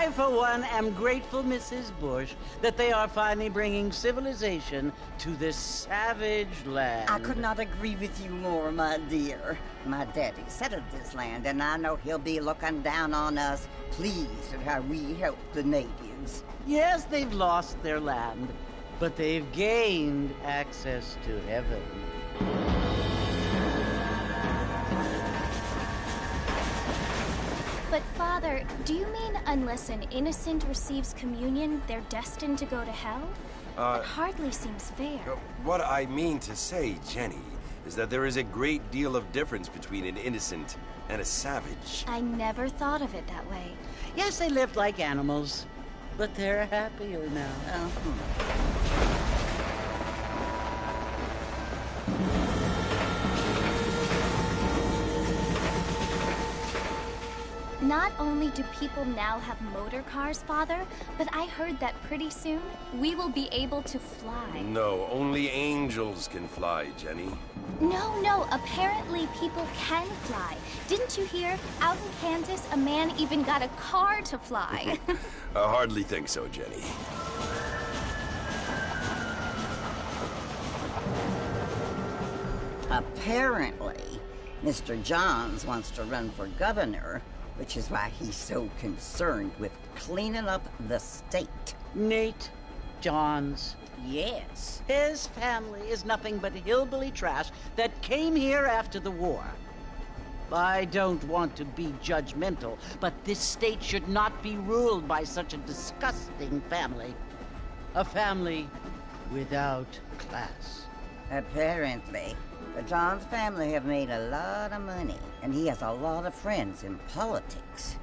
I, for one, am grateful, Mrs. Bush, that they are finally bringing civilization to this savage land. I could not agree with you more, my dear. My daddy settled this land, and I know he'll be looking down on us, pleased at how we help the natives. Yes, they've lost their land, but they've gained access to heaven. But, Father, do you mean unless an innocent receives communion, they're destined to go to hell? It hardly seems fair. What I mean to say, Jenny, is that there is a great deal of difference between an innocent and a savage. I never thought of it that way. Yes, they lived like animals, but they're happier now. Not only do people now have motor cars, Father, but I heard that pretty soon we will be able to fly. No, only angels can fly, Jenny. No, apparently people can fly. Didn't you hear? Out in Kansas, a man even got a car to fly. I hardly think so, Jenny. Apparently, Mr. Johns wants to run for governor, which is why he's so concerned with cleaning up the state. Nate Johns. Yes. His family is nothing but hillbilly trash that came here after the war. I don't want to be judgmental, but this state should not be ruled by such a disgusting family. A family without class. Apparently. The Johns family have made a lot of money, and he has a lot of friends in politics.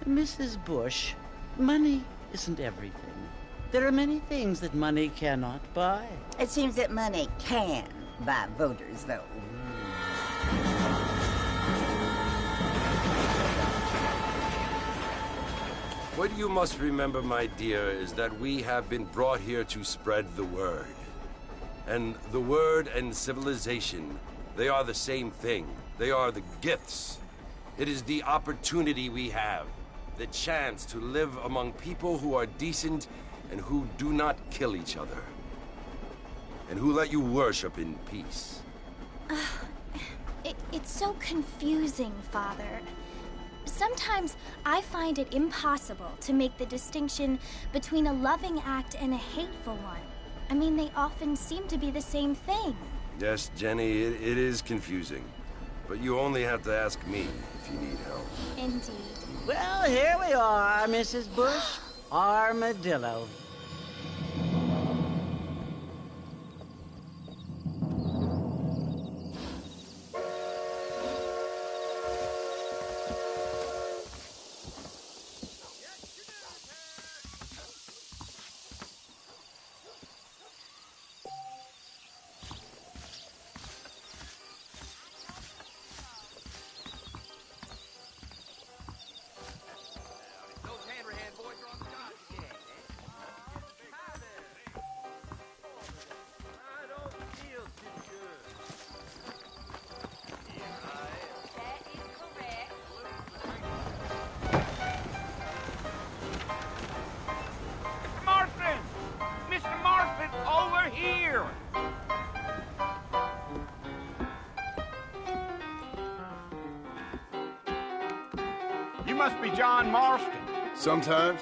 Mrs. Bush, money isn't everything. There are many things that money cannot buy. It seems that money can buy voters, though. What you must remember, my dear, is that we have been brought here to spread the word. And the word and civilization, they are the same thing. They are the gifts. It is the opportunity we have, the chance to live among people who are decent and who do not kill each other, and who let you worship in peace. It's so confusing, Father. Sometimes I find it impossible to make the distinction between a loving act and a hateful one. I mean, they often seem to be the same thing. Yes, Jenny, it is confusing. But you only have to ask me if you need help. Indeed. Well, here we are, Mrs. Bush. Armadillo. You must be John Marston. Sometimes.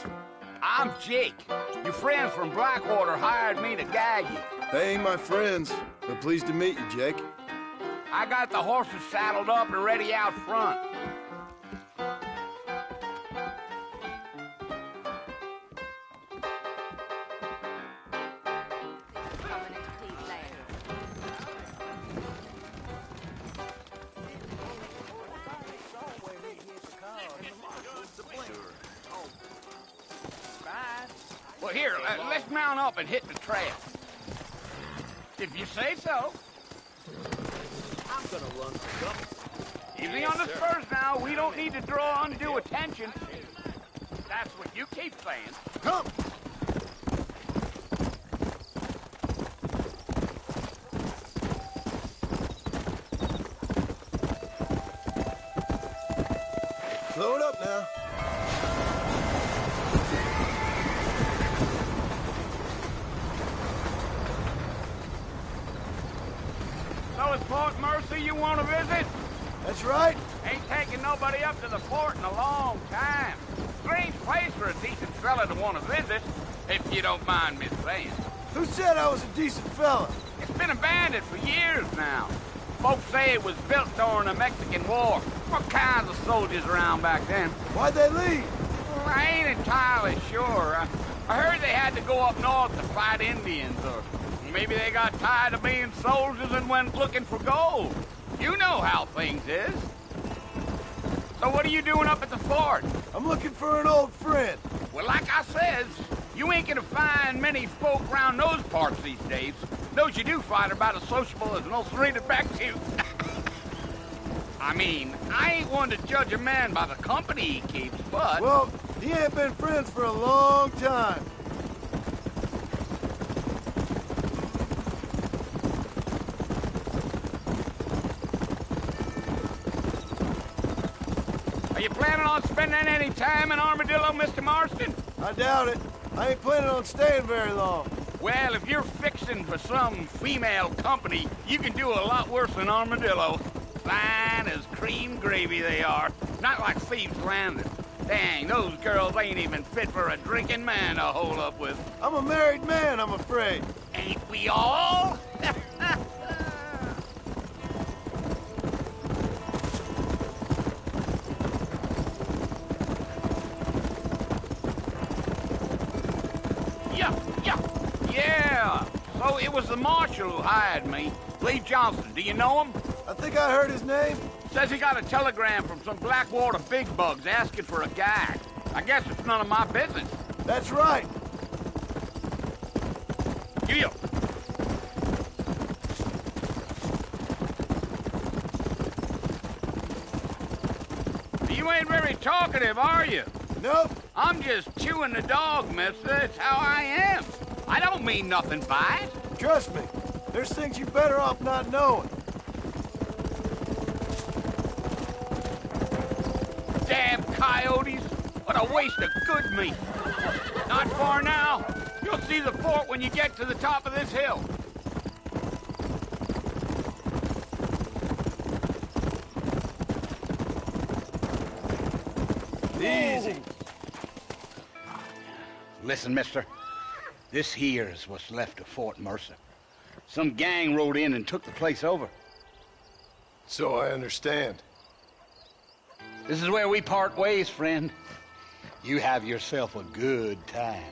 I'm Jake. Your friends from Blackwater hired me to guide you. They ain't my friends, but pleased to meet you, Jake. I got the horses saddled up and ready out front. Well, here, let's mount up and hit the trail. If you say so. I'm gonna run for governor. Easy on the spurs now. We don't need to draw undue attention. That's what you keep saying. Come! Slow it up now. Mercer you want to visit? That's right. Ain't taking nobody up to the fort in a long time. Strange place for a decent fella to want to visit, if you don't mind me saying. Who said I was a decent fella? It's been abandoned for years now. Folks say it was built during the Mexican War. What kinds of soldiers around back then? Why'd they leave? Well, I ain't entirely sure. I heard they had to go up north to fight Indians, or maybe they got tired of being soldiers and went looking for gold. You know how things is. So what are you doing up at the fort? I'm looking for an old friend. Well, like I says, you ain't gonna find many folk around those parts these days. Those you do find are about as sociable as an old serrated back tooth. I mean, I ain't one to judge a man by the company he keeps, but... Well, he ain't been friends for a long time. Are you planning on spending any time in Armadillo, Mr. Marston? I doubt it. I ain't planning on staying very long. Well, if you're fixing for some female company, you can do a lot worse than Armadillo. Fine as cream gravy they are. Not like Thieves' Landing. Dang, those girls ain't even fit for a drinking man to hole up with. I'm a married man, I'm afraid. Ain't we all? Yeah. So it was the marshal who hired me. Lee Johnson, do you know him? I think I heard his name. Says he got a telegram from some Blackwater big bugs asking for a guide. I guess it's none of my business. That's right. You. You ain't very talkative, are you? Nope. I'm just chewing the dog, mister. That's how I am. I don't mean nothing by it. Trust me. There's things you're better off not knowing. Damn coyotes. What a waste of good meat. Not far now. You'll see the fort when you get to the top of this hill. Easy. Listen, mister. This here is what's left of Fort Mercer. Some gang rode in and took the place over. So I understand. This is where we part ways, friend. You have yourself a good time.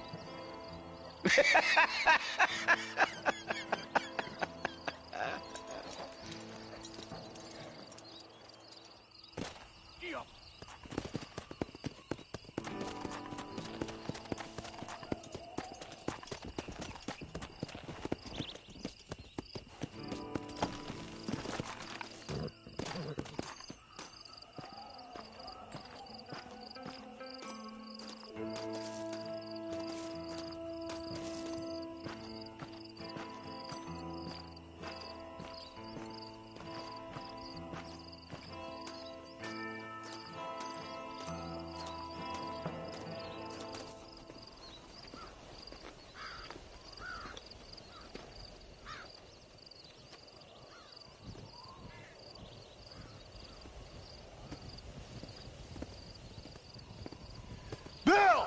Bill!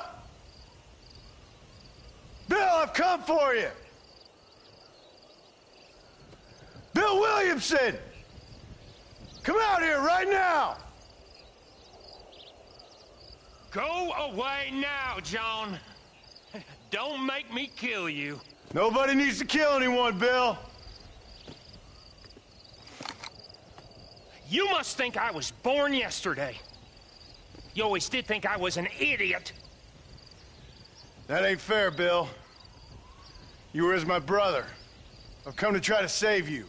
Bill, I've come for you! Bill Williamson! Come out here right now! Go away now, John. Don't make me kill you. Nobody needs to kill anyone, Bill. You must think I was born yesterday. You always did think I was an idiot. That ain't fair, Bill. You were as my brother. I've come to try to save you.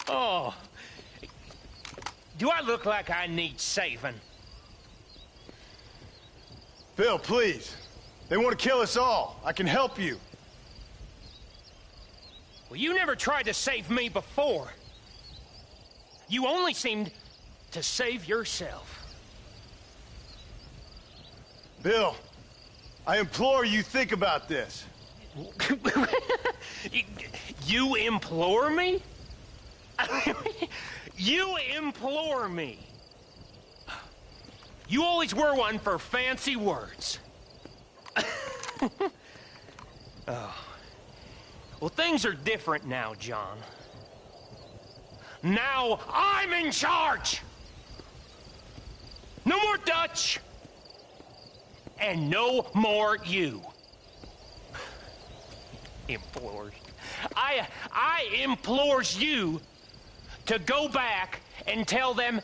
Oh. Do I look like I need saving? Bill, please. They want to kill us all. I can help you. Well, you never tried to save me before. You only seemed to save yourself. Bill, I implore you think about this. You implore me? You implore me. You always were one for fancy words. Oh. Well, things are different now, John. Now I'm in charge! No more Dutch! And no more you. Implores. I implores you to go back and tell them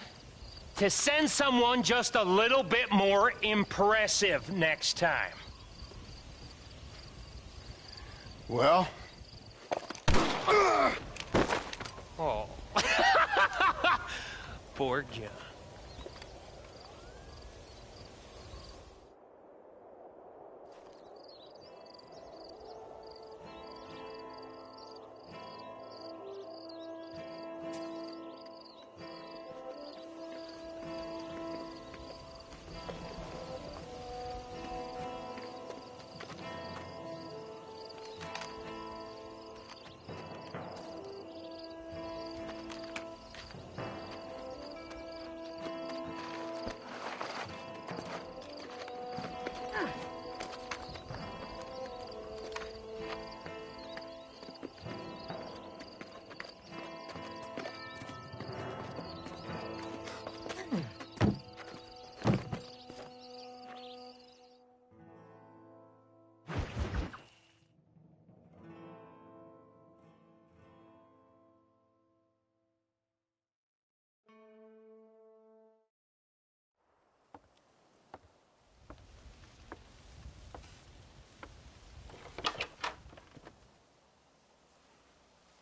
to send someone just a little bit more impressive next time. Well? Oh. Poor John.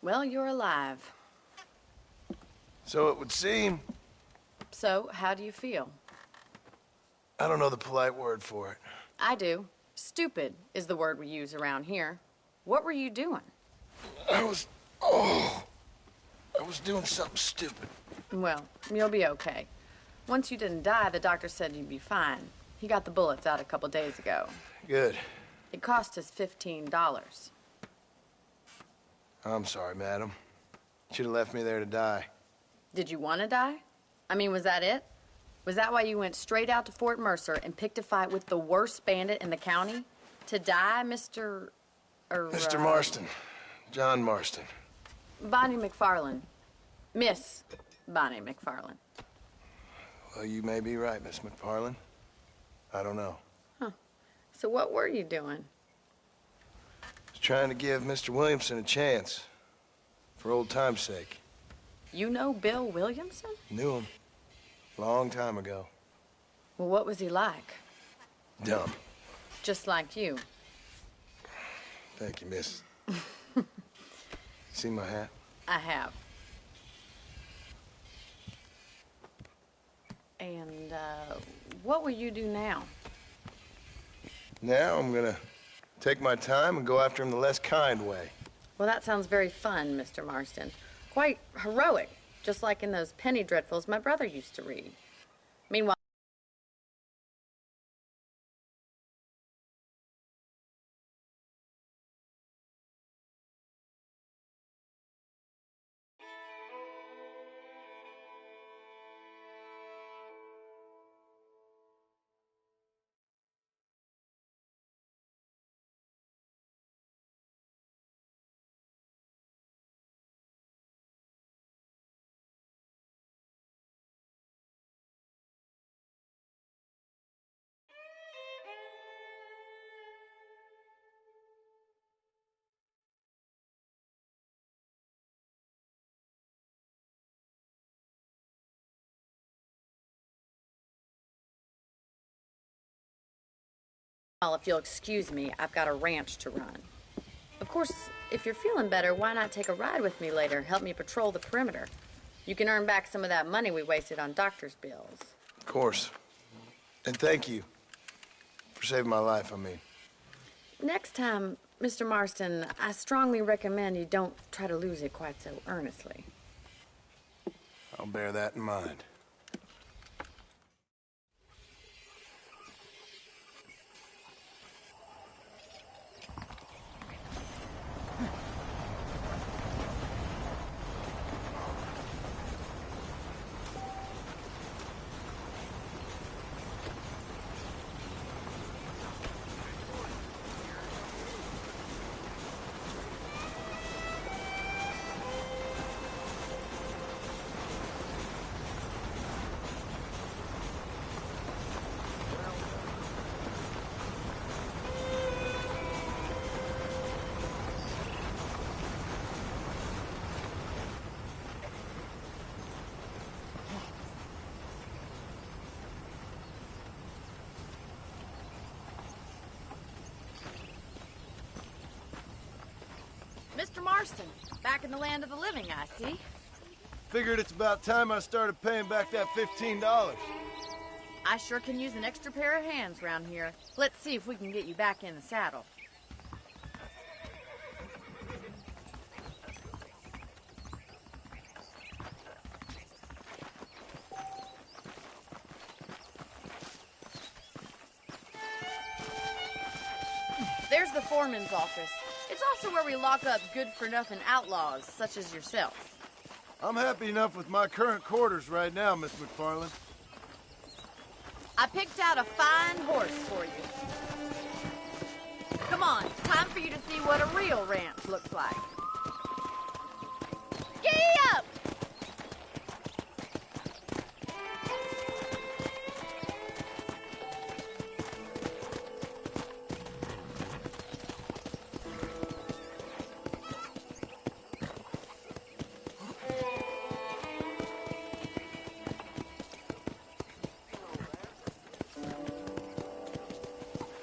Well, you're alive. So it would seem. So, how do you feel? I don't know the polite word for it. I do. Stupid is the word we use around here. What were you doing? I was doing something stupid. Well, you'll be okay. Once you didn't die, the doctor said you'd be fine. He got the bullets out a couple days ago. Good. It cost us $15. I'm sorry, madam. Should have left me there to die. Did you want to die? I mean, was that it? Was that why you went straight out to Fort Mercer and picked a fight with the worst bandit in the county? To die, Mr. Mr. Marston. John Marston. Bonnie McFarland. Miss Bonnie McFarland. Well, you may be right, Miss McFarland. I don't know. Huh. So what were you doing? I was trying to give Mr. Williamson a chance. For old time's sake. You know Bill Williamson? Knew him. Long time ago. Well, what was he like? Dumb. Just like you. Thank you, miss. See my hat? I have. And, what will you do now? Now I'm gonna take my time and go after him the less kind way. Well, that sounds very fun, Mr. Marston. Quite heroic, just like in those penny dreadfuls my brother used to read. Meanwhile, if you'll excuse me, I've got a ranch to run. Of course, if you're feeling better, why not take a ride with me later? Help me patrol the perimeter. You can earn back some of that money we wasted on doctor's bills. Of course. And thank you for saving my life, I mean. Next time, Mr. Marston, I strongly recommend you don't try to lose it quite so earnestly. I'll bear that in mind. Marston. Back in the land of the living, I see. Figured it's about time I started paying back that $15. I sure can use an extra pair of hands around here. Let's see if we can get you back in the saddle. There's the foreman's office. It's also where we lock up good-for-nothing outlaws, such as yourself. I'm happy enough with my current quarters right now, Miss McFarland. I picked out a fine horse for you. Come on, time for you to see what a real ranch looks like. Giddy up!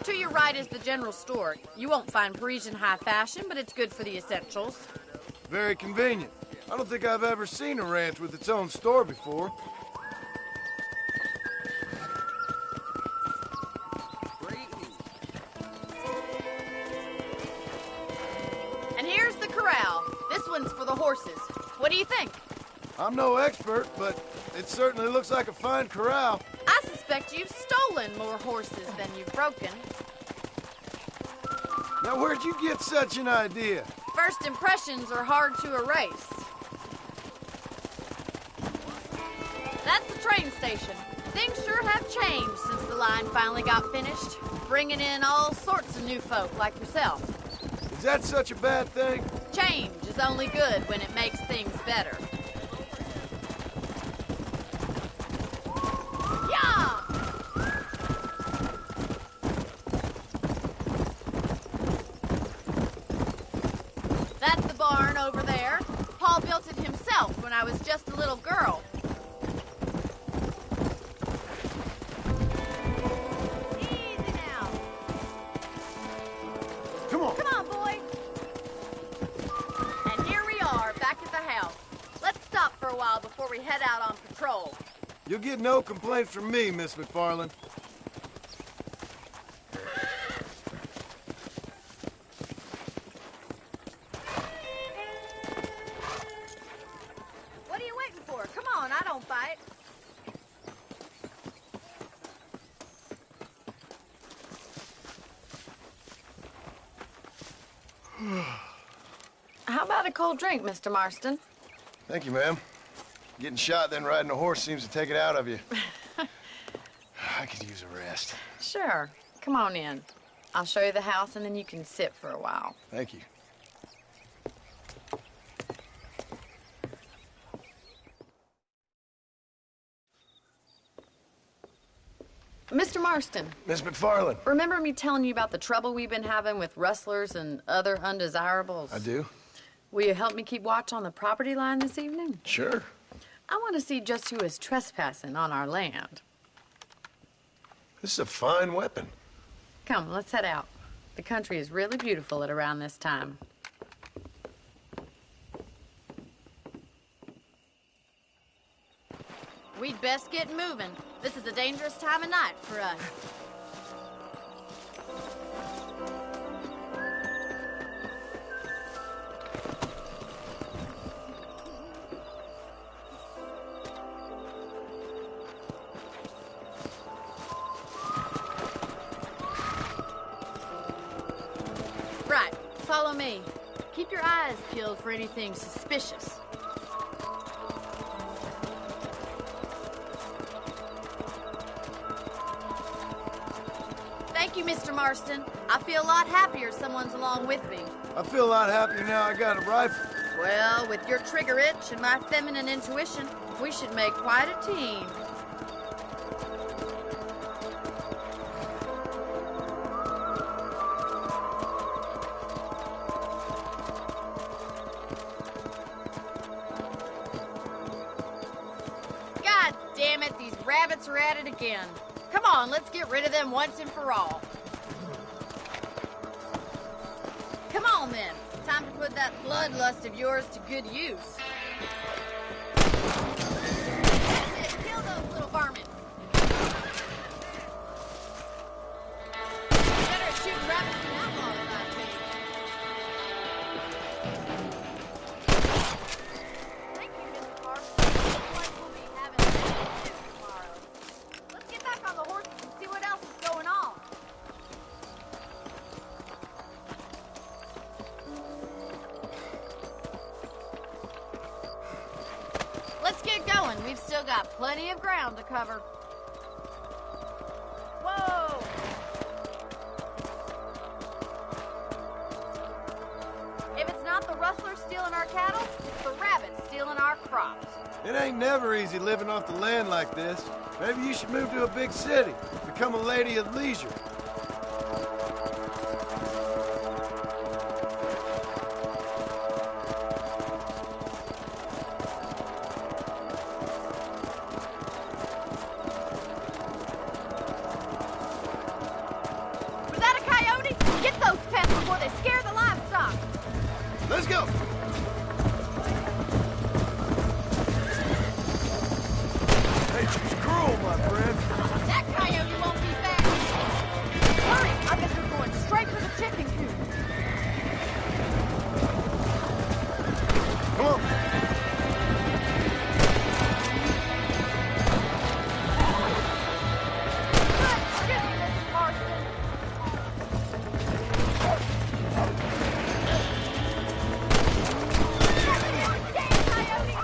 To your right is the general store. You won't find Parisian high fashion, but it's good for the essentials. Very convenient. I don't think I've ever seen a ranch with its own store before. And here's the corral. This one's for the horses. What do you think? I'm no expert, but it certainly looks like a fine corral. I suspect you've stolen more horses than you've broken. Now, where'd you get such an idea? First impressions are hard to erase. That's the train station. Things sure have changed since the line finally got finished, bringing in all sorts of new folk like yourself. Is that such a bad thing? Change is only good when it makes things better. Yeah! That's the barn over there. Paul built it himself when I was just a little girl. Easy now. Come on. Come on, boy. And here we are, back at the house. Let's stop for a while before we head out on patrol. You'll get no complaints from me, Miss McFarland. What are you waiting for? Come on, I don't fight. How about a cold drink, Mr. Marston? Thank you, ma'am. Getting shot, then riding a horse seems to take it out of you. I could use a rest. Sure. Come on in. I'll show you the house, and then you can sit for a while. Thank you. Mr. Marston, Miss McFarland. remember me telling you about the trouble we've been having with rustlers and other undesirables? I do? Will you help me keep watch on the property line this evening? Sure. I want to see just who is trespassing on our land. This is a fine weapon. Come, let's head out. The country is really beautiful at around this time. We'd best get moving. This is a dangerous time of night for us. Right, follow me. Keep your eyes peeled for anything suspicious. Thank you, Mr. Marston. I feel a lot happier someone's along with me. I feel a lot happier now I got a rifle. Well, with your trigger itch and my feminine intuition, we should make quite a team. God damn it, these rabbits are at it again. Come on, let's get rid of them once and for all. Come on, then. Time to put that bloodlust of yours to good use. That's it. Kill those little varmints. Better at shooting rabbits than outlaws, I think. Thank you, Mr. Carson. Looks like we'll be having a visit tomorrow. Let's get back on the horses and see what else is going on. Let's get going. We've still got plenty of ground to cover. Whoa! If it's not the rustlers stealing our cattle, it's the rabbits stealing our crops. It ain't never easy living off the land like this. Maybe you should move to a big city, become a lady of leisure. Was that a coyote? Get those pests before they scare the livestock. Let's go! Nature's cruel, my friend. That coyote won't be fast. Hurry! I bet you're going straight for the chicken coop. Come on. Good shooting, Mr. Marston. Damn coyote!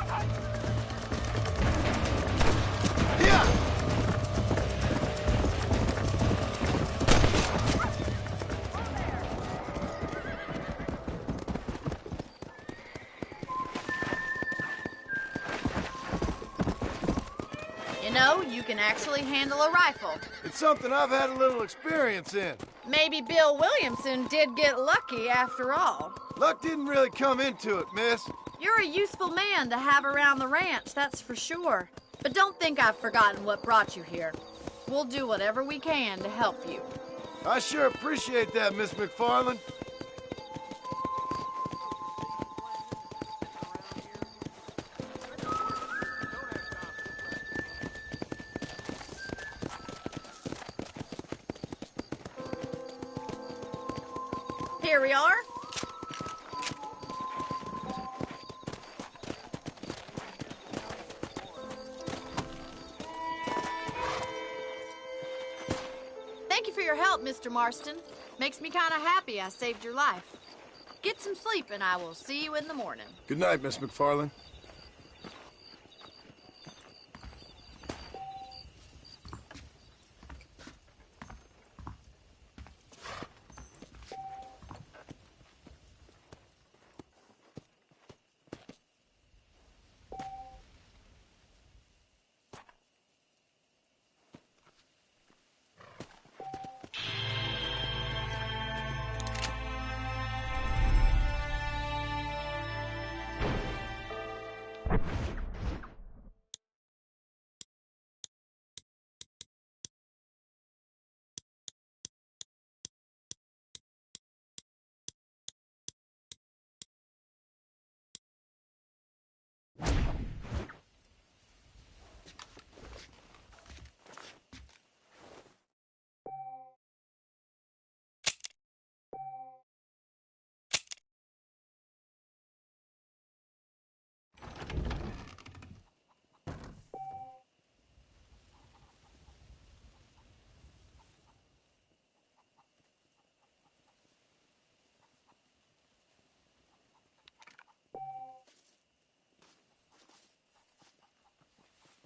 Yeah! You know, you can actually handle a rifle. It's something I've had a little experience in. Maybe Bill Williamson did get lucky after all. Luck didn't really come into it, miss. You're a useful man to have around the ranch, that's for sure. But don't think I've forgotten what brought you here. We'll do whatever we can to help you. I sure appreciate that, Miss McFarland. Here we are. Thank you for your help, Mr. Marston. Makes me kind of happy I saved your life. Get some sleep and I will see you in the morning. Good night, Miss McFarland.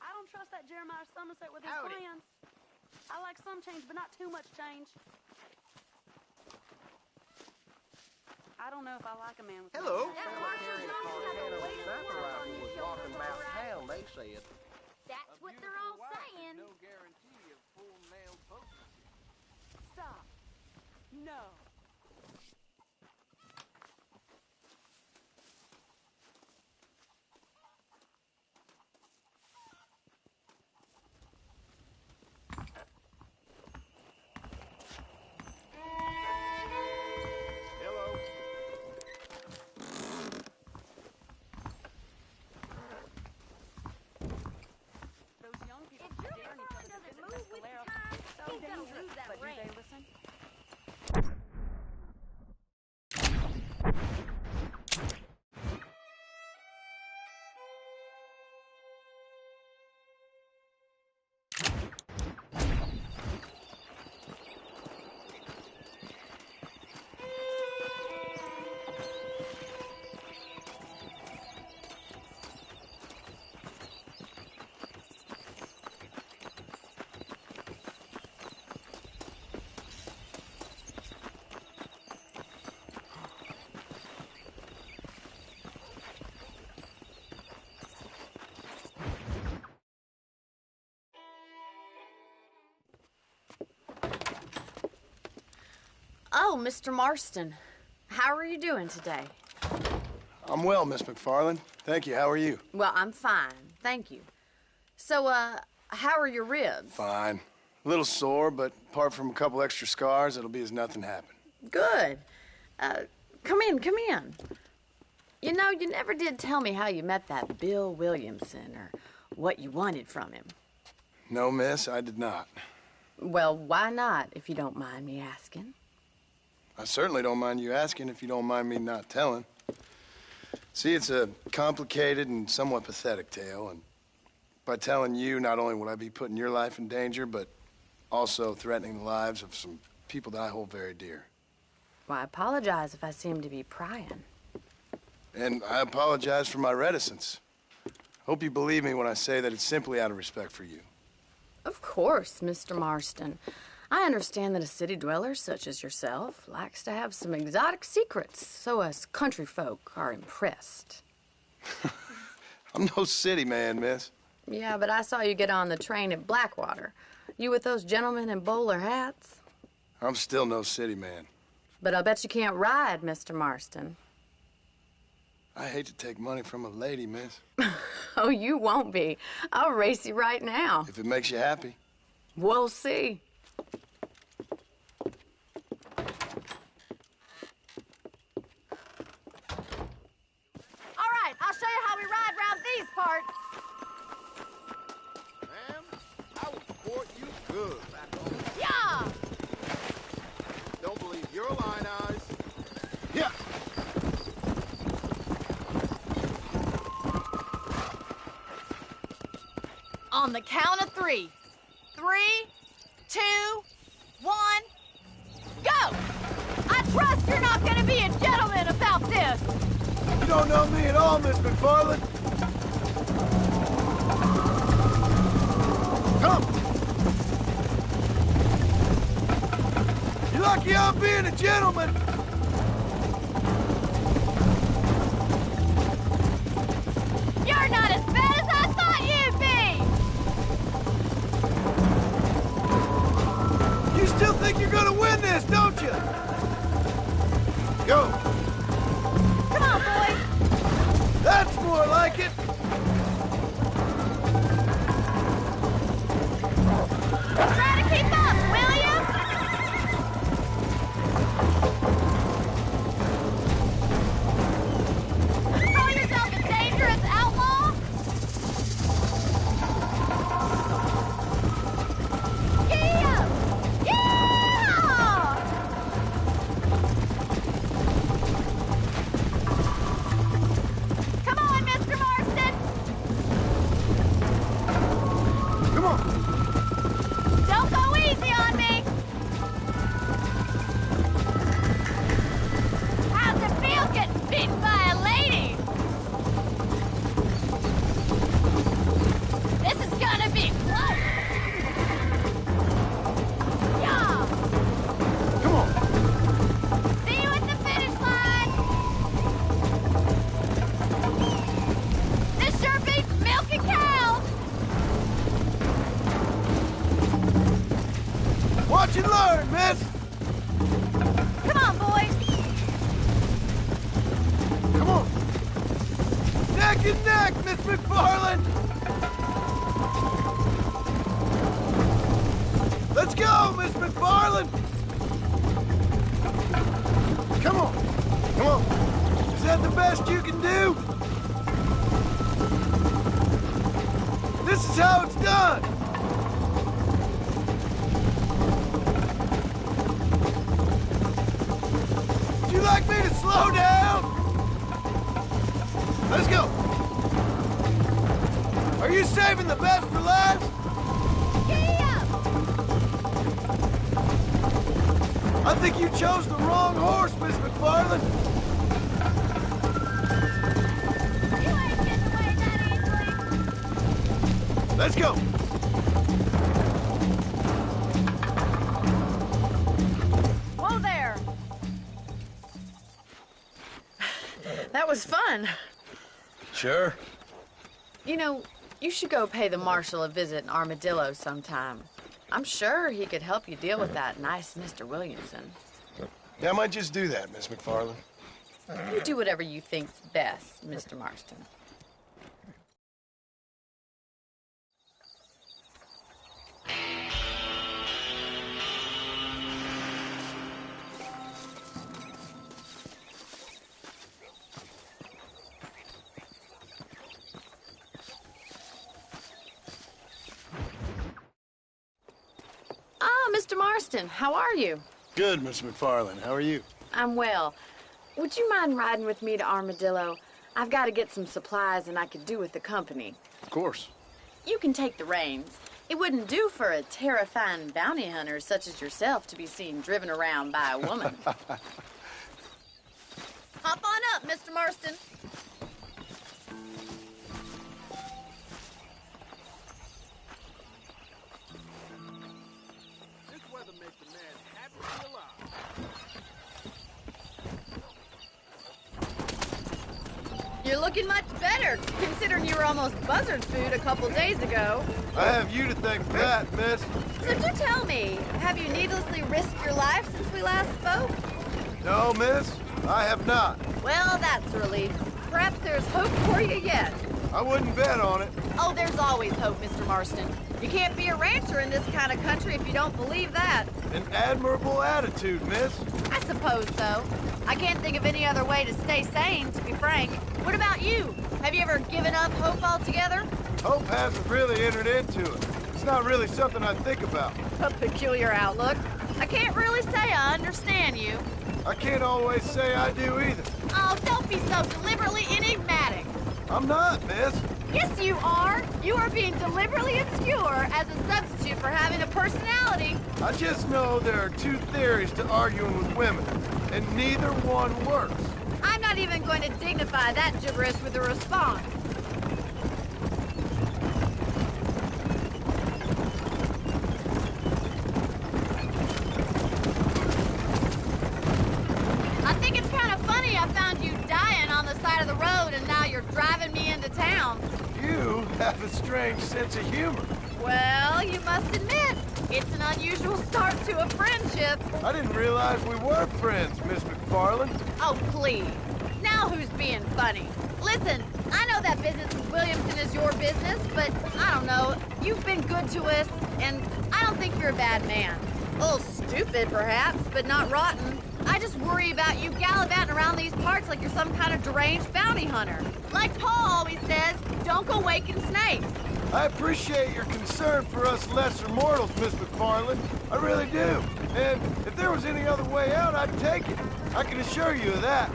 I don't trust that Jeremiah Somerset with his plans. I like some change, but not too much change. I don't know if I like a man with Hello. plans. They said. That's what they're all saying. No guarantee of full nail post. Stop. No. Oh, Mr. Marston. How are you doing today? I'm well, Miss McFarland. Thank you. How are you? Well, I'm fine. Thank you. So, how are your ribs? Fine. A little sore, but apart from a couple extra scars, it'll be as nothing happened. Good. Come in, come in. You know, you never did tell me how you met that Bill Williamson or what you wanted from him. No, miss, I did not. Well, why not, if you don't mind me asking? I certainly don't mind you asking if you don't mind me not telling. See, it's a complicated and somewhat pathetic tale, and by telling you, not only would I be putting your life in danger, but also threatening the lives of some people that I hold very dear. Well, I apologize if I seem to be prying. And I apologize for my reticence. Hope you believe me when I say that it's simply out of respect for you. Of course, Mr. Marston. I understand that a city dweller such as yourself likes to have some exotic secrets, so us country folk are impressed. I'm no city man, miss. Yeah, but I saw you get on the train at Blackwater. You with those gentlemen in bowler hats? I'm still no city man. But I bet you can't ride, Mr. Marston. I hate to take money from a lady, miss. Oh, you won't be. I'll race you right now. If it makes you happy. We'll see. All right, I'll show you how we ride around these parts. Ma'am, I will support you good back home. Yeah! Don't believe your line eyes. Yeah. On the count of 3. 3, 2, 1, go! I trust you're not gonna be a gentleman about this. You don't know me at all, Miss McFarland. Come! You're lucky I'm being a gentleman. You're not as bad as I thought you'd be! You still think you're gonna win this, don't you? Go! Come on, boys! That's more like it! Try to keep up, will you? Call yourself a dangerous outlaw? Yeah! Yeah! Come on, Mr. Marston! Come on! Don't go easy on me! How's it feel getting beaten by a lady? This is gonna be close! Yeah! Come on! See you at the finish line! This sure beats milking cows! Watch and learn, miss! Come on, boys! Come on! Neck and neck, Miss McFarland! Let's go, Miss McFarland! Come on! Come on! Is that the best you can do? This is how it's done! Would you like me to slow down? Let's go! Are you saving the best for last? I think you chose the wrong horse, Miss McFarland. You ain't getting away that easily! Let's go. Whoa there! That was fun. Sure. You know, you should go pay the marshal a visit in Armadillo sometime. I'm sure he could help you deal with that nice Mr. Williamson. Yeah, I might just do that, Miss McFarland. You do whatever you think's best, Mr. Marston. Mr. Marston, how are you? Good, Miss McFarland. How are you? I'm well. Would you mind riding with me to Armadillo? I've got to get some supplies and I could do with the company. Of course. You can take the reins. It wouldn't do for a terrifying bounty hunter such as yourself to be seen driven around by a woman. Hop on up, Mr. Marston. This weather makes a man happy to be alive. You're looking much better, considering you were almost buzzard food a couple days ago. I have you to thank for that, miss. So do tell me, have you needlessly risked your life since we last spoke? No, miss, I have not. Well, that's a relief. Perhaps there's hope for you yet. I wouldn't bet on it. Oh, there's always hope, Mr. Marston. You can't be a rancher in this kind of country if you don't believe that. An admirable attitude, miss. I suppose so. I can't think of any other way to stay sane, to be frank. What about you? Have you ever given up hope altogether? Hope hasn't really entered into it. It's not really something I think about. A peculiar outlook. I can't really say I understand you. I can't always say I do either. Oh, don't be so deliberately enigmatic. I'm not, miss. Yes, you are. You are being deliberately obscure as a substitute for having a personality. I just know there are two theories to arguing with women, and neither one works. I'm not even going to dignify that gibberish with a response. I think it's kind of funny I found you dying on the side of the road and now you're driving me into town. You have a strange sense of humor. Well, you must admit, it's an unusual start to a friendship. I didn't realize we were friends, Miss McFarland. Oh, please. Now who's being funny? Listen, I know that business with Williamson is your business, but I don't know. You've been good to us, and I don't think you're a bad man. A little stupid, perhaps, but not rotten. I just worry about you gallivanting around these parts like you're some kind of deranged bounty hunter. Like Paul always says, don't go waking snakes. I appreciate your concern for us lesser mortals, Miss McFarland. I really do. And if there was any other way out, I'd take it. I can assure you of that.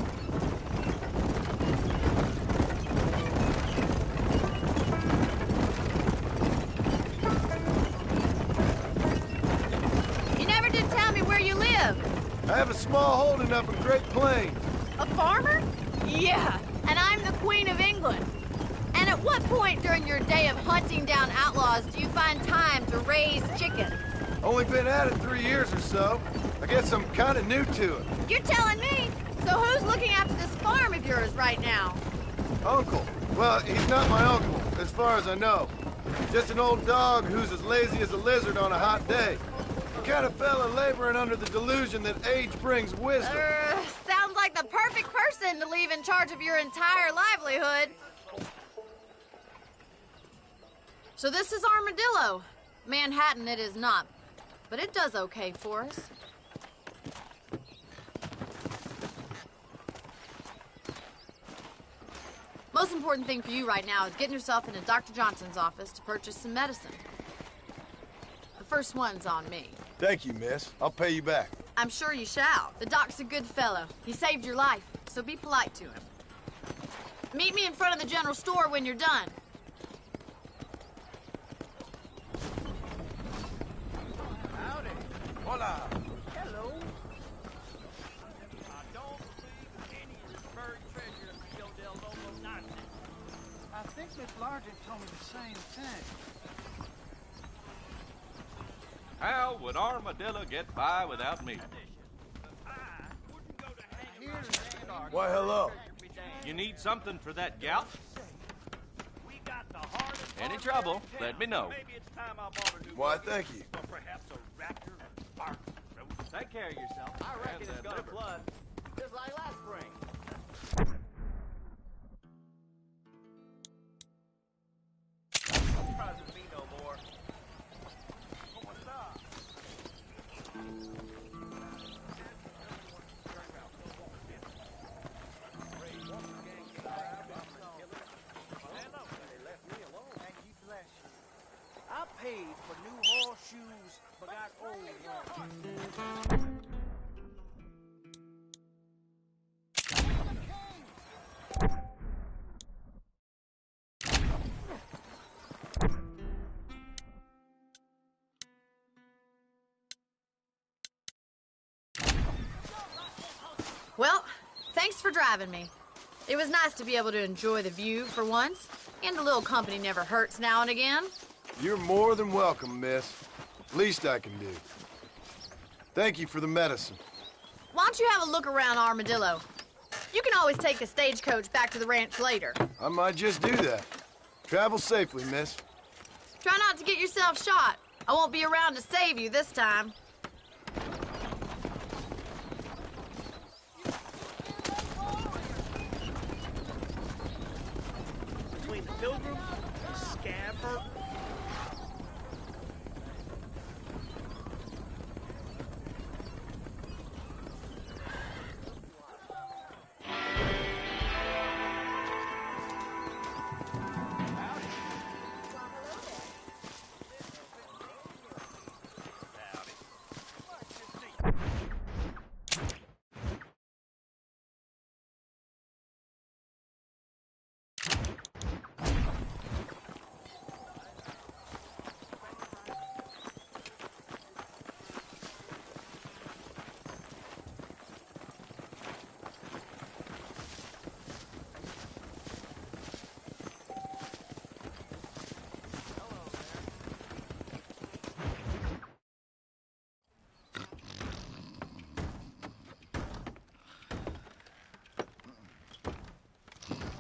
You never did tell me where you live. I have a small holding up in Great Plains. A farmer? Yeah, and I'm the Queen of England. And at what point during your day of hunting down outlaws do you find time to raise chickens? Only been at it 3 years or so. I guess I'm kind of new to it. You're telling me? So who's looking after this farm of yours right now? Uncle. Well, he's not my uncle, as far as I know. Just an old dog who's as lazy as a lizard on a hot day. The kind of fella laboring under the delusion that age brings wisdom. Sounds like the perfect person to leave in charge of your entire livelihood. So this is Armadillo. Manhattan it is not, but it does okay for us. Most important thing for you right now is getting yourself into Dr. Johnson's office to purchase some medicine. The first one's on me. Thank you, miss. I'll pay you back. I'm sure you shall. The doc's a good fellow. He saved your life, so be polite to him. Meet me in front of the general store when you're done. Howdy. Hola. Hello. I don't believe in any of this buried treasure of Rio del Lobo nonsense. I think Miss Largent told me the same thing. How would Armadillo get by without me? Why, hello. You need something for that gout? Any trouble, let me know. Why, thank you. Perhaps a raptor, a bark, Take care of yourself. I reckon it's gonna flood. Just like last spring. Surprises me no more. What's up? I paid for new horseshoes, but got old ones. Well, thanks for driving me. It was nice to be able to enjoy the view for once, and a little company never hurts now and again. You're more than welcome, miss. Least I can do. Thank you for the medicine. Why don't you have a look around Armadillo? You can always take the stagecoach back to the ranch later. I might just do that. Travel safely, miss. Try not to get yourself shot. I won't be around to save you this time. Between the pilgrims, the scabber.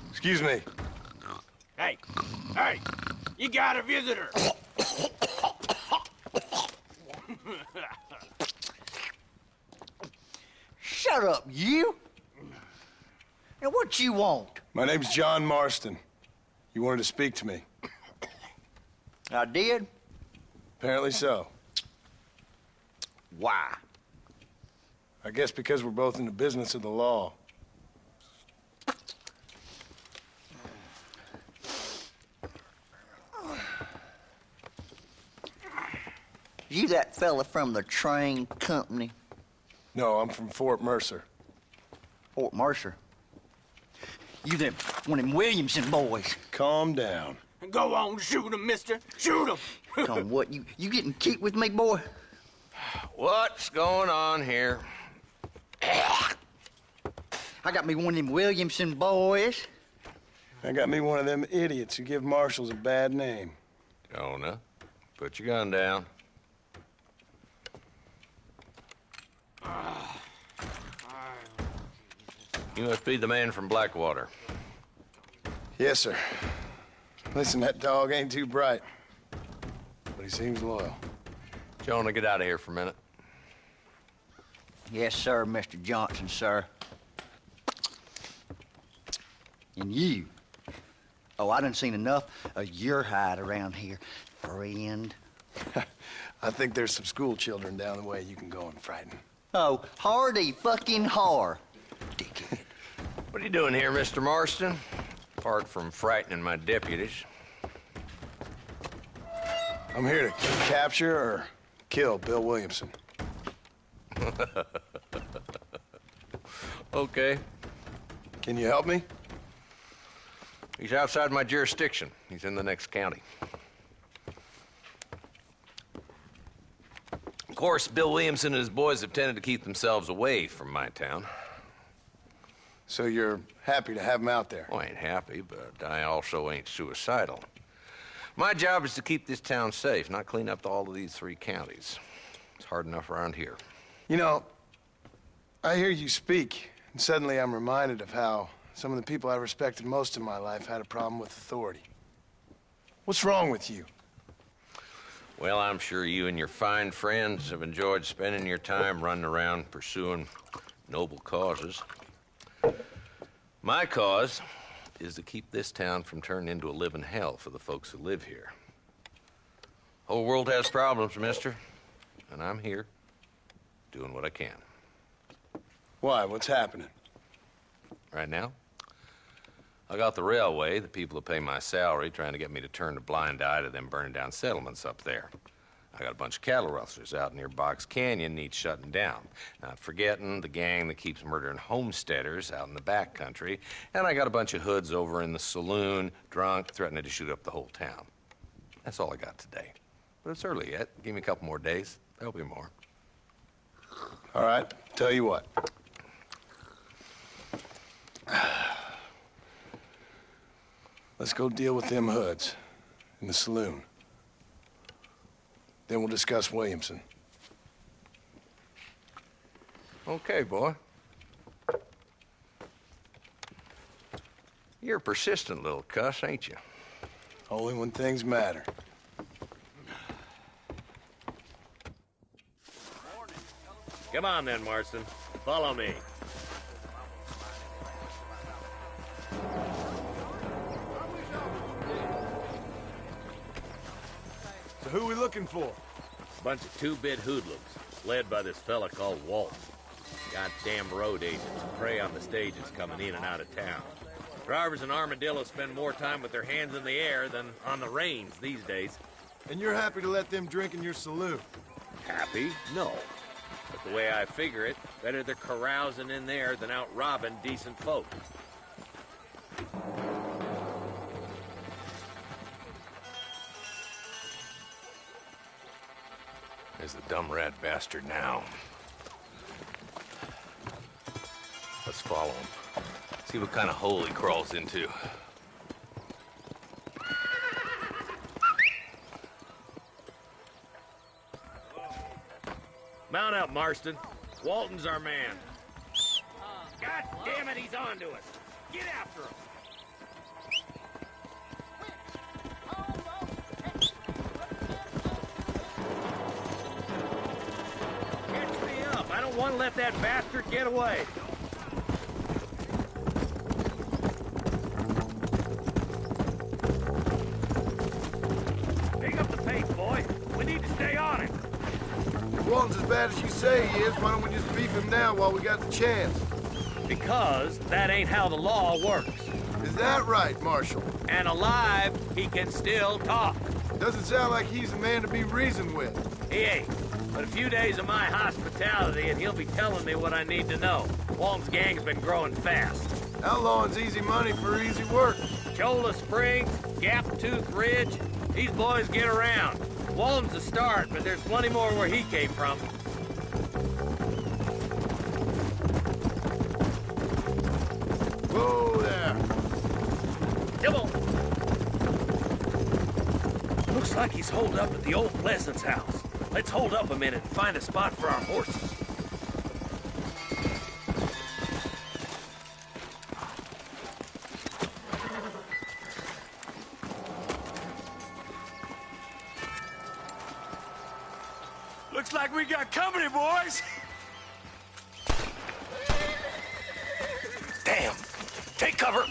Excuse me. Hey, hey, you got a visitor. Shut up, you! Now, what you want? My name's John Marston. You wanted to speak to me. I did? Apparently so. Why? I guess because we're both in the business of the law. You that fella from the train company? No, I'm from Fort Mercer. Fort Mercer? You them one of them Williamson boys? Calm down. Go on, shoot him, mister. Shoot him. Come on, what, you getting kicked with me, boy? What's going on here? I got me one of them Williamson boys. I got me one of them idiots who give marshals a bad name. Jonah, put your gun down. You must be the man from Blackwater. Yes, sir. Listen, that dog ain't too bright, but he seems loyal. Jonah, get out of here for a minute. Yes, sir, Mr. Johnson, sir. And you. Oh, I done seen enough of your hide around here, friend. I think there's some school children down the way you can go and frighten. Oh, hardy fucking har. Dickhead. What are you doing here, Mr. Marston? Apart from frightening my deputies. I'm here to capture or kill Bill Williamson. Okay. Can you help me? He's outside my jurisdiction. He's in the next county. Of course, Bill Williamson and his boys have tended to keep themselves away from my town. So you're happy to have him out there? Well, I ain't happy, but I also ain't suicidal. My job is to keep this town safe, not clean up all of these 3 counties. It's hard enough around here. You know, I hear you speak, and suddenly I'm reminded of how some of the people I respected most in my life had a problem with authority. What's wrong with you? Well, I'm sure you and your fine friends have enjoyed spending your time running around pursuing noble causes. My cause is to keep this town from turning into a living hell for the folks who live here. Whole world has problems, mister, and I'm here doing what I can. Why? What's happening? Right now, I got the railway, the people who pay my salary, trying to get me to turn a blind eye to them burning down settlements up there. I got a bunch of cattle rustlers out near Box Canyon needs shutting down. Not forgetting the gang that keeps murdering homesteaders out in the back country. And I got a bunch of hoods over in the saloon, drunk, threatening to shoot up the whole town. That's all I got today. But it's early yet. Give me a couple more days. There'll be more. All right, tell you what. Let's go deal with them hoods in the saloon. Then we'll discuss Williamson. Okay, boy. You're a persistent little cuss, ain't you? Only when things matter. Come on then, Marston. Follow me. So who are we looking for? Bunch of two-bit hoodlums, led by this fella called Walton. Goddamn road agents who prey on the stages coming in and out of town. Drivers in Armadillo spend more time with their hands in the air than on the reins these days. And you're happy to let them drink in your saloon? Happy? No. But the way I figure it, better they're carousing in there than out robbing decent folk. There's the dumb rat bastard now. Let's follow him. See what kind of hole he crawls into. Mount up, Marston. Walton's our man. God damn it, he's on to us. Get after him. Catch me up. I don't want to let that bastard get away. Pick up the pace, boy. We need to stay on it. If Walton's as bad as you say he is, why don't we just beef him now while we got the chance? Because that ain't how the law works. Is that right, Marshal? And alive, he can still talk. Doesn't sound like he's a man to be reasoned with. He ain't. But a few days of my hospitality and he'll be telling me what I need to know. Walton's gang's been growing fast. Outlawing's easy money for easy work. Cholla Springs, Gap Tooth Ridge, these boys get around. Walton's the start, but there's plenty more where he came from. Whoa there. Come on. Looks like he's holed up at the old Pleasance house. Let's hold up a minute and find a spot for our horses. Looks like we got company, boys. Damn! Take cover!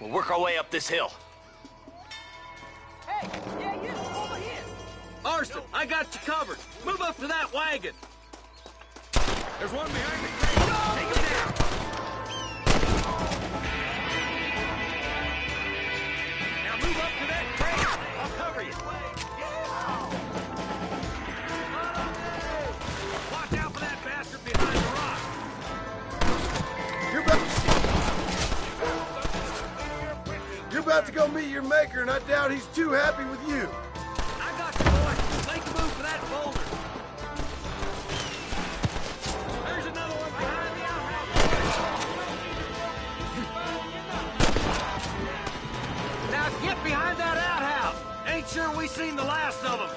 We'll work our way up this hill. Hey, yeah, you over here. Marston, I got you covered. Move up to that wagon. There's one behind me. Take him down. Now move up to that crate. I'll cover you. Watch out for that bastard behind the rock. You're about to go meet your maker, and I doubt he's too happy with you. I got you, boy. Make a move for that boulder. There's another one behind the outhouse. Now get behind that outhouse. Ain't sure we seen the last of them.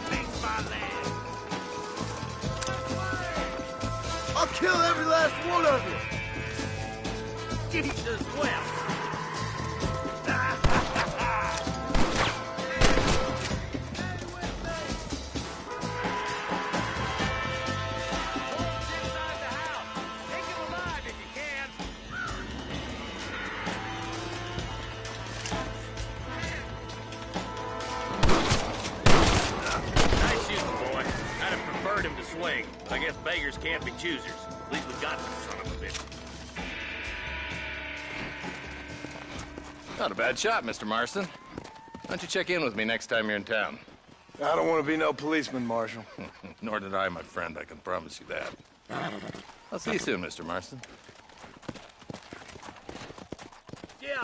Thanks, my lad. I'll kill every last one of you. Jesus, well. beggars can't be choosers. At least we got the son of a bitch. Not a bad shot, Mr. Marston. Why don't you check in with me next time you're in town? I don't want to be no policeman, Marshal. Nor did I, my friend. I can promise you that. I'll see you soon, Mr. Marston. Yeah.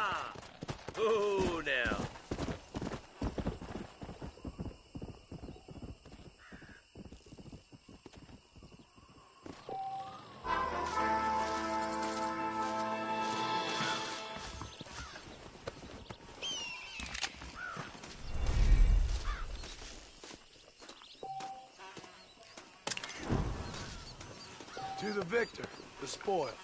Oh, now. To the victor, the spoils.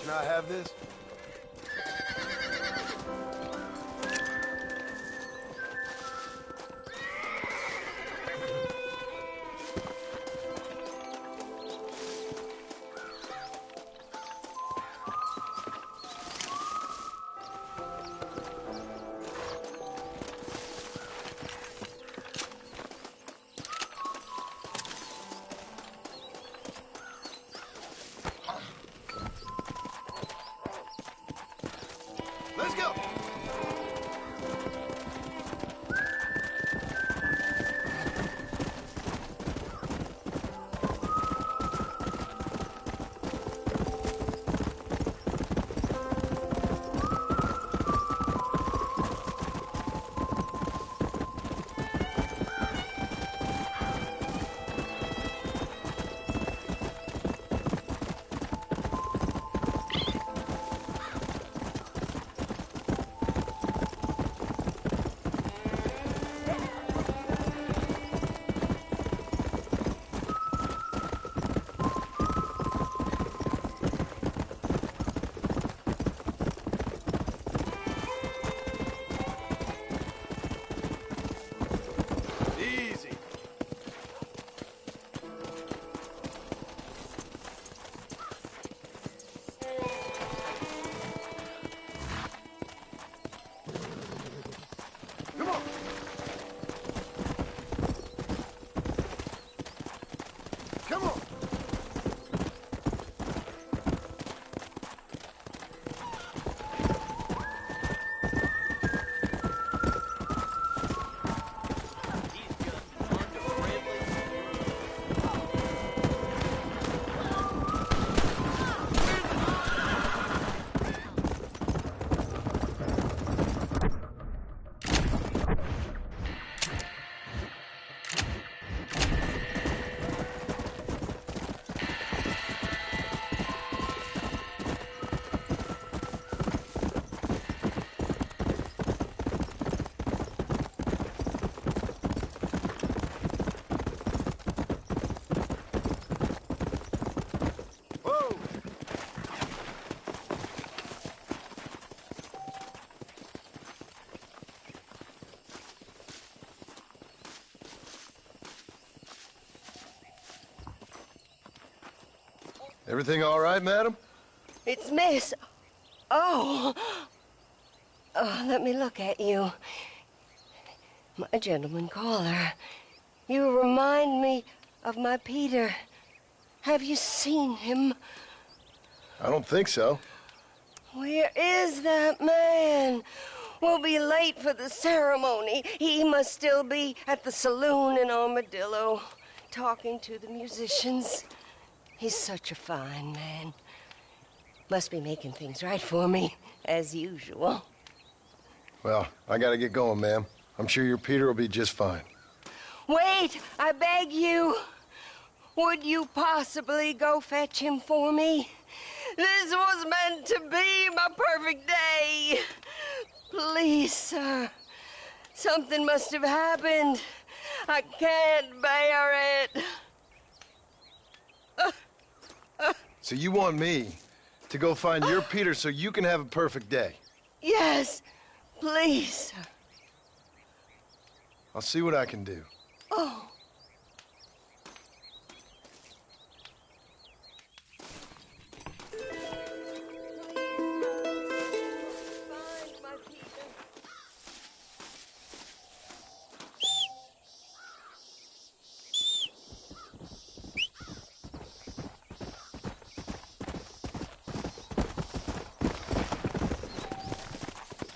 Can I have this? Everything all right, madam? It's Miss. Oh. Oh, let me look at you. My gentleman caller. You remind me of my Peter. Have you seen him? I don't think so. Where is that man? We'll be late for the ceremony. He must still be at the saloon in Armadillo, talking to the musicians. He's such a fine man. Must be making things right for me, as usual. Well, I gotta get going, ma'am. I'm sure your Peter will be just fine. Wait, I beg you. Would you possibly go fetch him for me? This was meant to be my perfect day. Please, sir. Something must have happened. I can't bear it. So you want me to go find your Peter so you can have a perfect day? Yes, please, sir. I'll see what I can do. Oh.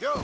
Go!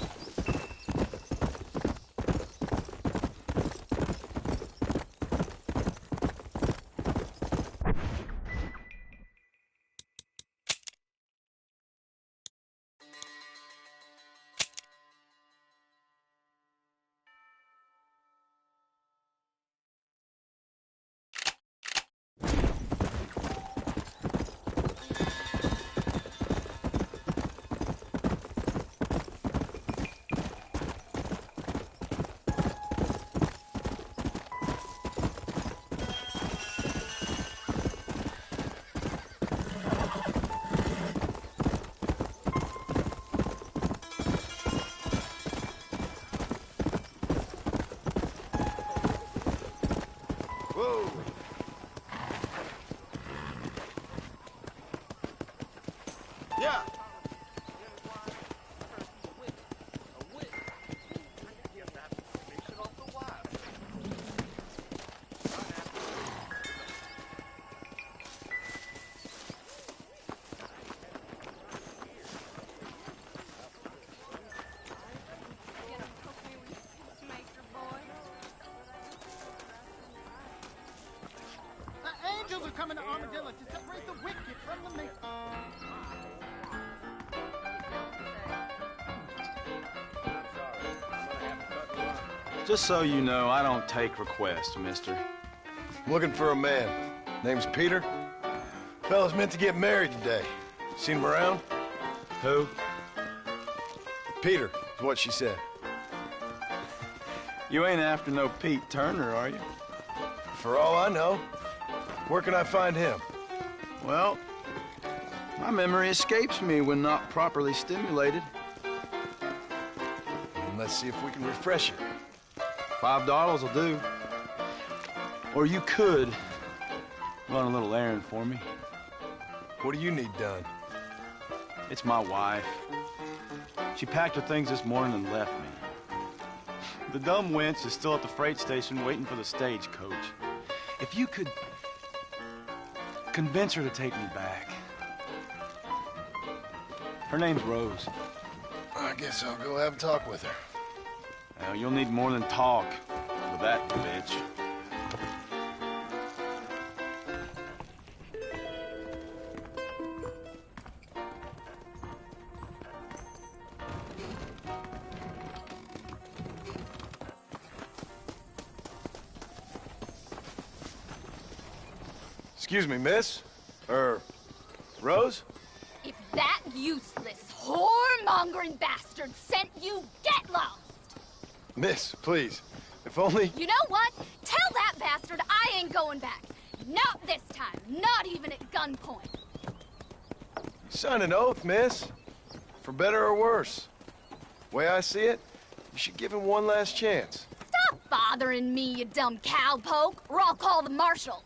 Whoa! Yeah! Angels are coming to Armadillo to separate the wicked from the meek. Just so you know, I don't take requests, mister. I'm looking for a man. Name's Peter. Fella's meant to get married today. Seen him around? Who? Peter, is what she said. You ain't after no Pete Turner, are you? For all I know. Where can I find him? Well, my memory escapes me when not properly stimulated. Let's see if we can refresh it. $5 will do. Or you could run a little errand for me. What do you need done? It's my wife. She packed her things this morning and left me. The dumb wench is still at the freight station waiting for the stagecoach. If you could convince her to take me back. Her name's Rose. I guess I'll go have a talk with her. Now, you'll need more than talk with that bitch. Excuse me, miss? Rose? If that useless, whoremongering bastard sent you, get lost! Miss, please. If only... You know what? Tell that bastard I ain't going back. Not this time. Not even at gunpoint. Sign an oath, miss. For better or worse. Way I see it, you should give him one last chance. Stop bothering me, you dumb cowpoke, or I'll call the marshal.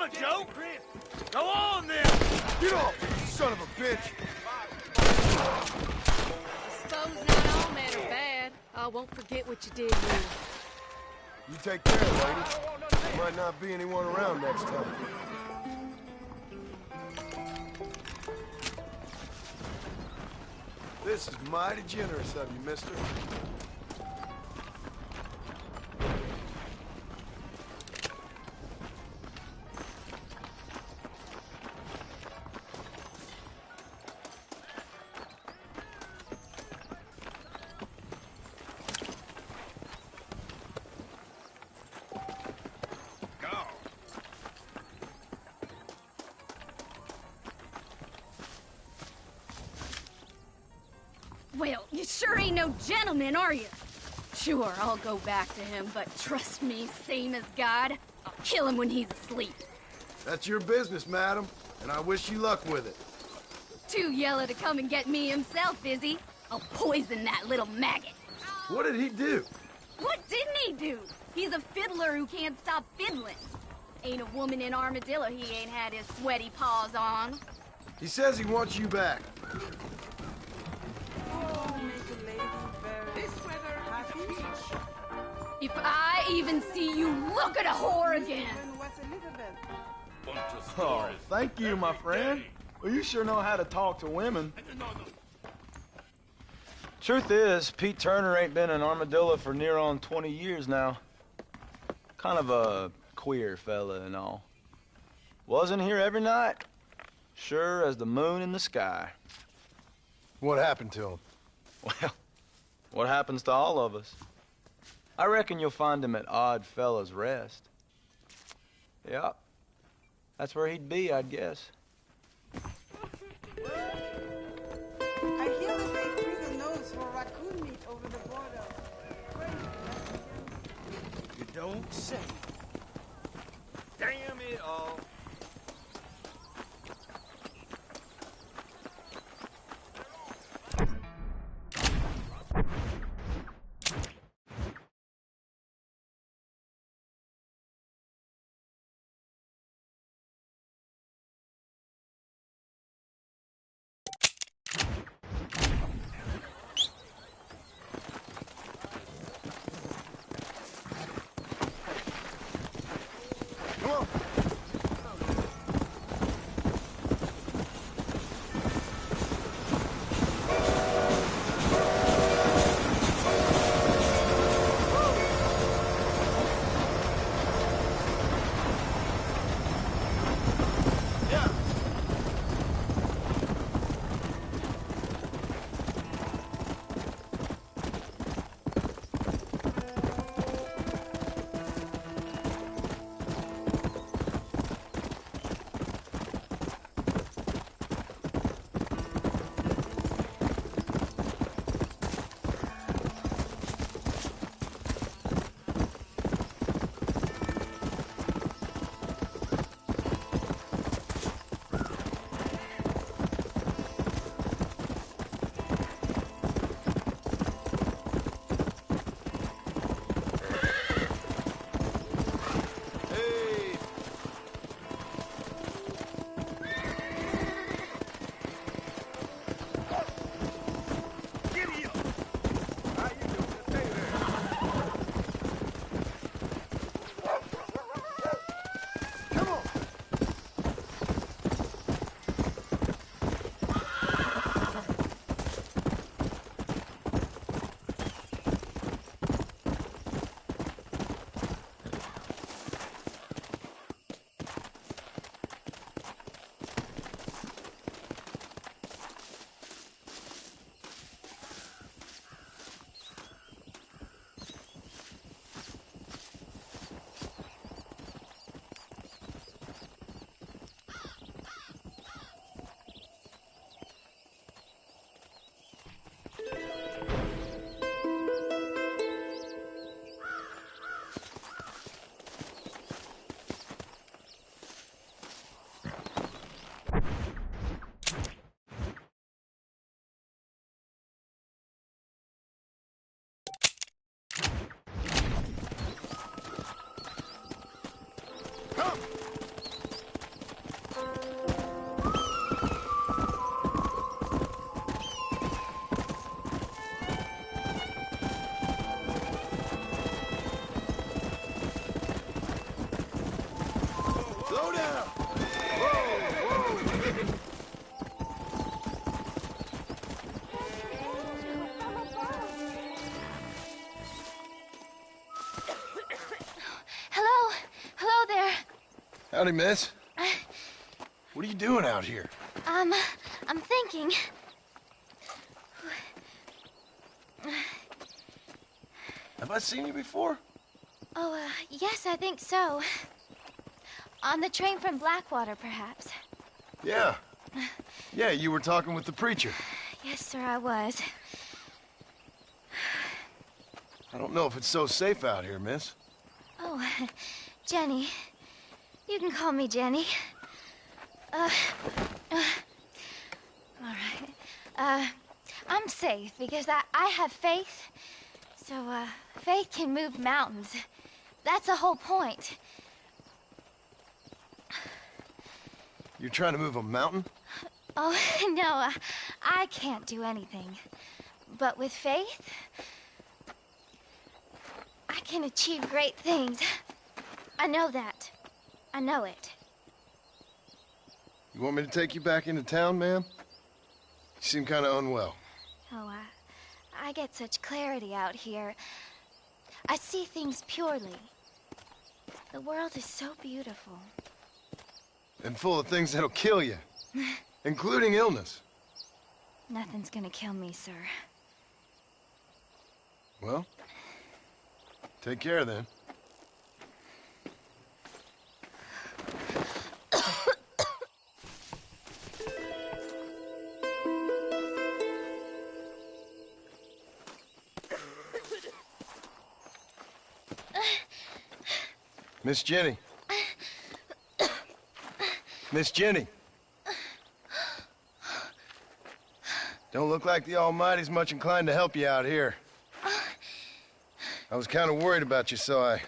a joke? Go on, then! Get off, you son of a bitch! Suppose not all men are bad. I won't forget what you did here. You take care, lady. There might not be anyone around next time. This is mighty generous of you, mister. Well, you sure ain't no gentleman, are you? Sure, I'll go back to him, but trust me, same as God, I'll kill him when he's asleep. That's your business, madam, and I wish you luck with it. Too yellow to come and get me himself, is he? I'll poison that little maggot. What did he do? What didn't he do? He's a fiddler who can't stop fiddling. Ain't a woman in Armadillo he ain't had his sweaty paws on. He says he wants you back. If I even see you look at a whore again. Oh, thank you, my friend. Well, you sure know how to talk to women. Truth is, Pete Turner ain't been in Armadillo for near on 20 years now. Kind of a queer fella and all. Wasn't here every night. Sure as the moon in the sky. What happened to him? Well, what happens to all of us? I reckon you'll find him at Odd Fella's Rest. Yep. That's where he'd be, I'd guess. I hear that they threw the nose for raccoon meat over the border. You don't say. Damn it all. Slow down! Whoa, whoa! Hello? Hello there. Howdy, miss. What are you doing out here? I'm thinking. Have I seen you before? Oh, yes, I think so. On the train from Blackwater, perhaps. Yeah. Yeah, you were talking with the preacher. Yes, sir, I was. I don't know if it's so safe out here, miss. Oh, Jenny. You can call me Jenny. All right. I'm safe because I have faith. So, faith can move mountains. That's the whole point. You're trying to move a mountain? Oh, no, I can't do anything. But with faith, I can achieve great things. I know that. I know it. You want me to take you back into town, ma'am? You seem kind of unwell. Oh, I get such clarity out here. I see things purely. The world is so beautiful. And full of things that'll kill you. Including illness. Nothing's gonna kill me, sir. Well, take care then. Miss Jenny. Miss Jenny. Don't look like the Almighty's much inclined to help you out here. I was kind of worried about you, so I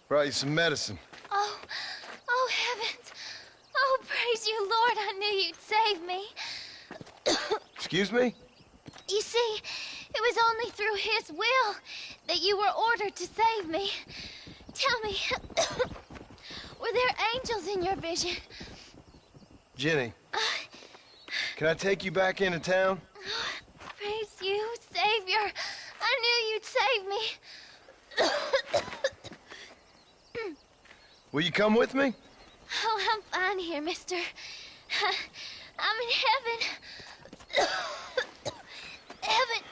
brought you some medicine. Oh, heavens. Oh, praise you, Lord. I knew you'd save me. Excuse me? You see, it was only through his will that you were ordered to save me. Tell me, were there angels in your vision? Jenny, can I take you back into town? Praise you, Savior. I knew you'd save me. Will you come with me? Oh, I'm fine here, mister. I'm in heaven. Heaven.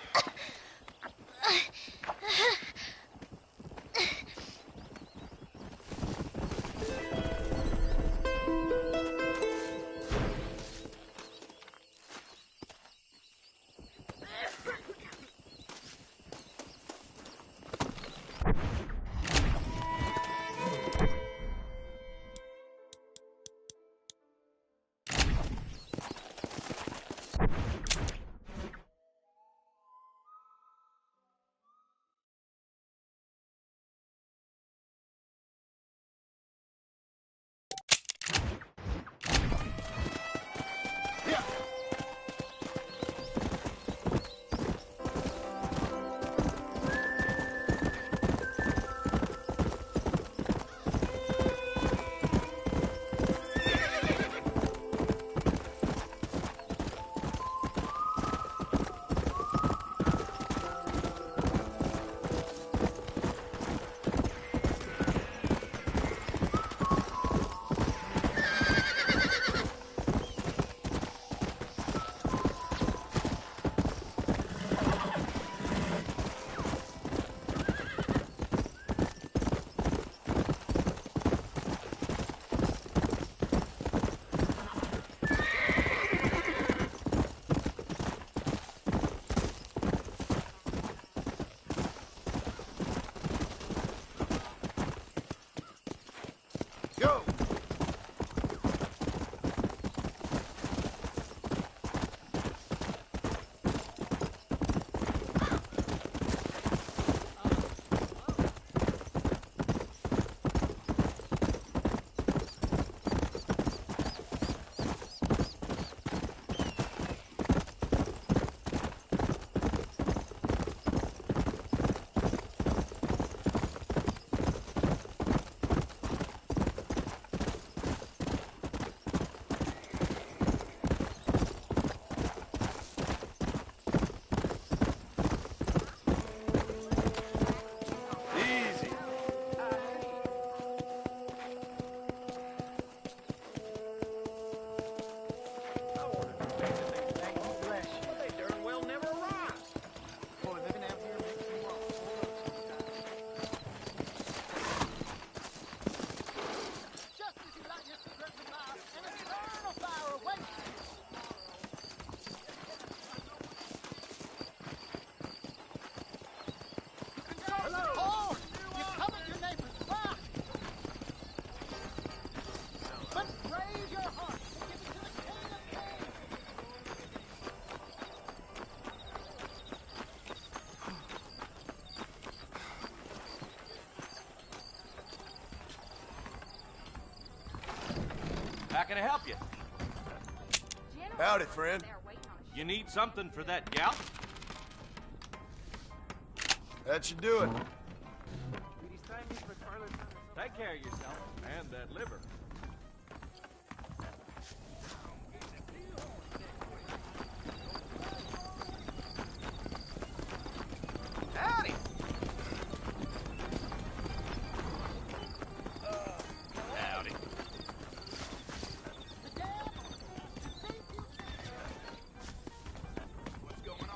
How can I help you? Howdy, friend. You need something for that gout? That should do it. Take care of yourself and that liver. Howdy. Howdy. What's going on?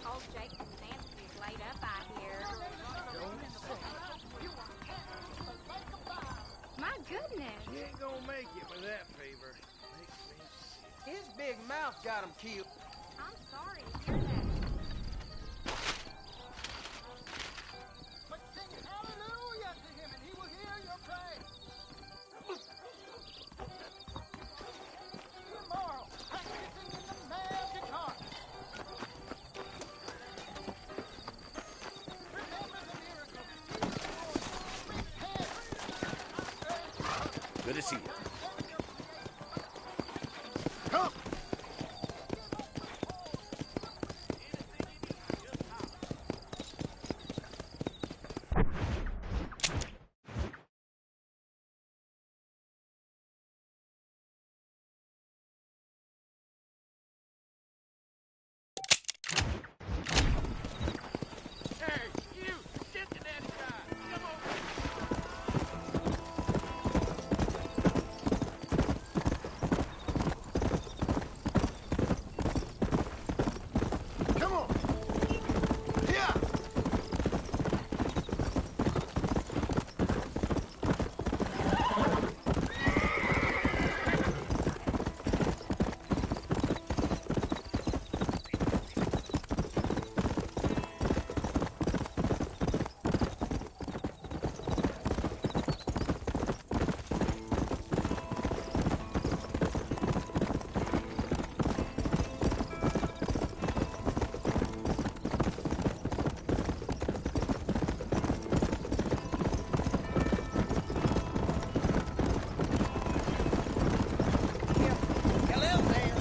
Old Jake and Nancy's laid up, I hear. My goodness. He ain't gonna make it with that fever. His big mouth got him killed. I'm sorry to hear that. But sing hallelujah to him and he will hear your praise. Tomorrow, practicing in the magic heart. Remember the miracle. Good to see you. Come! Hey, you! Get to that guy! Come over! Come on! Yeah! Hello there!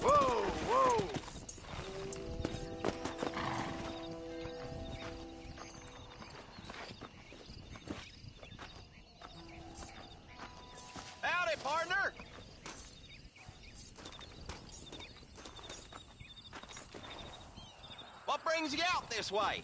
Whoa, whoa! Howdy, partner! What brings you out this way?